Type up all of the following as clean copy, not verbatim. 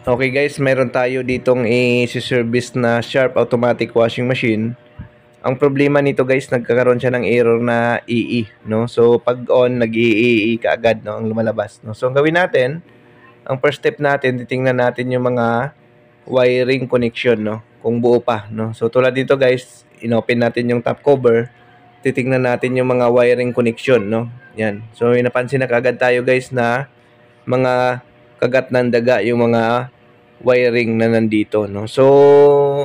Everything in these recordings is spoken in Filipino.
Okay guys, meron tayo ditong i-service na Sharp automatic washing machine. Ang problema nito guys, nagkakaroon siya ng error na EE, no? So pag on, nag-EE kaagad, no, ang lumalabas, no? So ang gawin natin, ang first step natin, titingnan natin yung mga wiring connection, no? Kung buo pa, no? So tulad dito guys, inopen natin yung top cover, titingnan natin yung mga wiring connection, no? Yan. So napansin na kaagad tayo guys na mga kagat ng daga yung mga wiring na nandito, no? So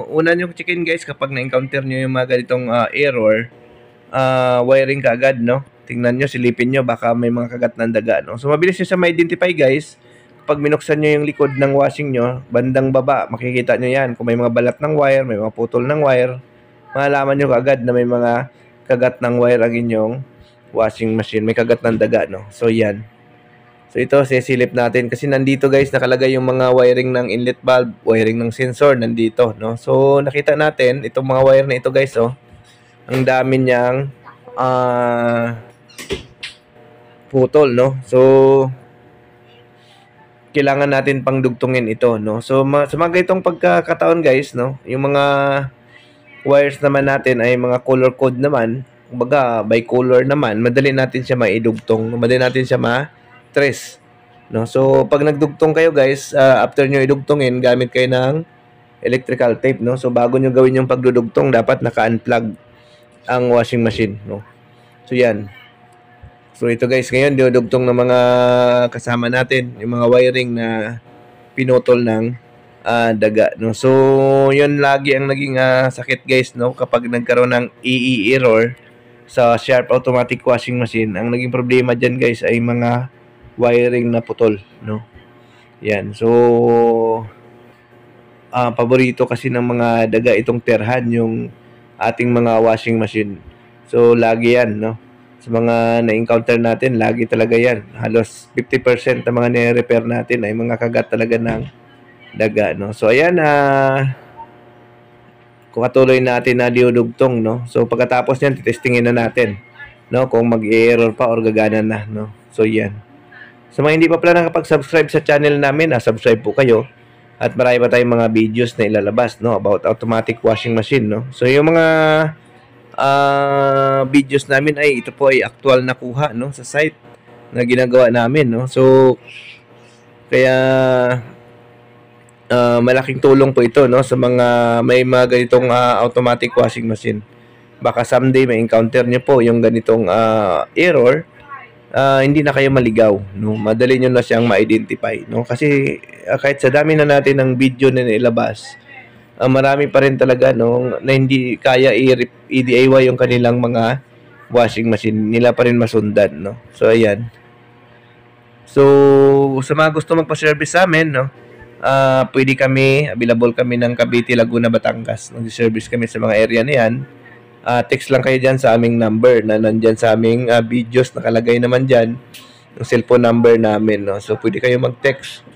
una nyo checkin guys kapag na-encounter nyo yung mga ganitong error, wiring kaagad, no? Tingnan nyo, silipin nyo, baka may mga kagat ng daga, no? So mabilis nyo siya ma-identify guys. Kapag binuksan nyo yung likod ng washing nyo, bandang baba, makikita nyo yan. Kung may mga balat ng wire, may mga putol ng wire, malalaman nyo kaagad na may mga kagat ng wire ang inyong washing machine. May kagat ng daga, no? So yan. So ito, sisilip natin kasi nandito guys nakalagay yung mga wiring ng inlet valve, wiring ng sensor nandito, no? So nakita natin itong mga wire na ito guys, oh. Ang dami niyang putol, no? So kailangan natin pang dugtungin ito, no? So sa mga itong pagkakataon guys, no, yung mga wires naman natin ay mga color code naman, kumbaga by color naman, madali natin siya maidugtong, madali natin siya trace, no? So pag nagdugtong kayo guys, after nyo idugtongin, gamit kayo ng electrical tape, no? So bago nyo gawin yung pagdudugtong, dapat naka-unplug ang washing machine, no? So yan. So ito guys, ngayon dinudugtong ng mga kasama natin yung mga wiring na pinutol ng daga, no? So yun lagi ang naging sakit guys, no, kapag nagkaroon ng EE error sa Sharp automatic washing machine. Ang naging problema dyan guys ay mga wiring na putol, no? Yan. So paborito kasi ng mga daga itong terhan yung ating mga washing machine. So lagi yan, no? Sa mga na-encounter natin, lagi talaga yan. Halos 50% ng mga ni-repair natin ay mga kagat talaga ng daga, no? So ayan, kung katuloy natin na diudugtong, no? So pagkatapos niyan, titestingin na natin, no, kung mag-error pa or gagana na, no? So yan. Sa mga hindi pa pala nakapag-subscribe sa channel namin, subscribe po kayo. At marami pa tayong mga videos na ilalabas, no, about automatic washing machine, no. So yung mga videos namin ay ito po ay actual na kuha, no, sa site na ginagawa namin, no. So kaya malaking tulong po ito, no, sa mga may mga ganitong automatic washing machine. Baka someday may encounter nyo po yung ganitong error. Hindi na kayo maligaw, no? Madali nyo na siyang ma-identify, no? Kasi kahit sa dami na natin ng video na nilabas, marami pa rin talaga, no, na hindi kaya i-DIY yung kanilang mga washing machine. Nila pa rin masundan, no? So ayan. So sa mga gusto magpa-service sa amin, no, pwede kami, available kami ng Cavite, Laguna, Batangas. Nag-service kami sa mga area na yan. Text lang kayo dyan sa aming number na nandyan sa aming videos, nakalagay naman dyan yung cellphone number namin, no? So pwede kayo mag-text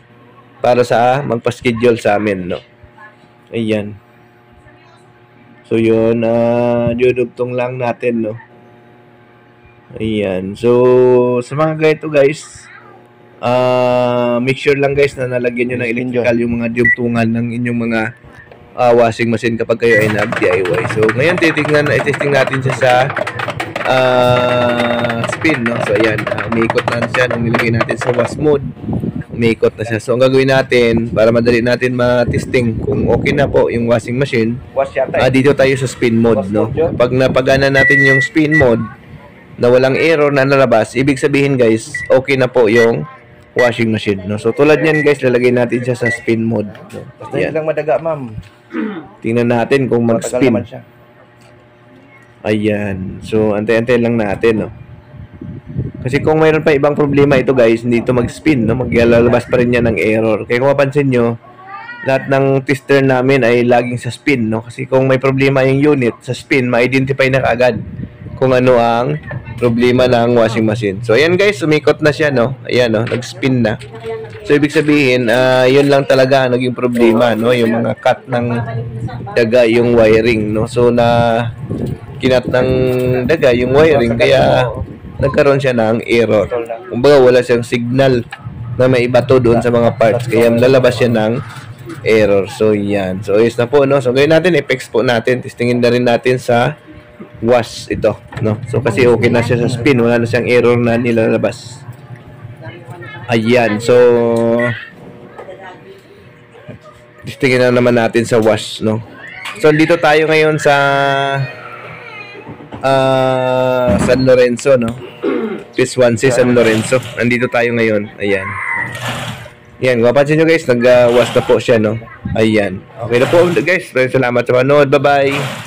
para sa magpa-schedule sa amin, no? Ayan. So yun, dudugtong lang natin, no? Ayan. So sa mga ganito guys, make sure lang guys na nalagyan nyo ng electrical yung mga dugtungan ng inyong mga washing machine kapag kayo ay nag-DIY. So ngayon testing natin siya sa spin, no? So ayan, umiikot na siya nung nilagay natin sa wash mode. Umiikot na siya. So ang gagawin natin para madali natin ma-testing kung okay na po yung washing machine, dito tayo sa spin mode, no? Pag napagana natin yung spin mode na walang error na nalabas, ibig sabihin guys, okay na po yung washing machine, no? So tulad niyan guys, lalagay natin siya sa spin mode, no? Basta lang madaga, ma'am. Tingnan natin kung mag-spin. Ayan. So antay-antay lang natin, no? Kasi kung mayroon pa ibang problema ito guys, hindi ito mag-spin, no? Maglalabas pa rin yan ng error. Kaya kung mapansin nyo, lahat ng tester namin ay laging sa spin, no? Kasi kung may problema yung unit sa spin, ma-identify na kaagad kung ano ang problema ng washing machine. So ayan guys, umikot na siya, no? Ayan, no? Nag-spin na. So ibig sabihin, yun lang talaga naging problema, no? Yung mga cut ng daga yung wiring, no? So na kinat ng daga yung wiring, kaya nagkaroon siya ng error. Kumbaga wala siyang signal na may iba to doon sa mga parts. Kaya lalabas yan ng error. So, yan. So, is na po, no? So, gawin natin, i-fix po natin. Testingin na rin natin sa wash ito, no? So, kasi okay na siya sa spin. Wala na siyang error na nilalabas. Ayan. So, testingin na naman natin sa wash, no? So, dito tayo ngayon sa San Lorenzo, no? Swansea, San Lorenzo. Nandito tayo ngayon. Ayan. Yan, kung mapansin nyo guys, nag-wash na po siya, no? Ayan. Okay na po guys. Salamat sa panood. Bye-bye.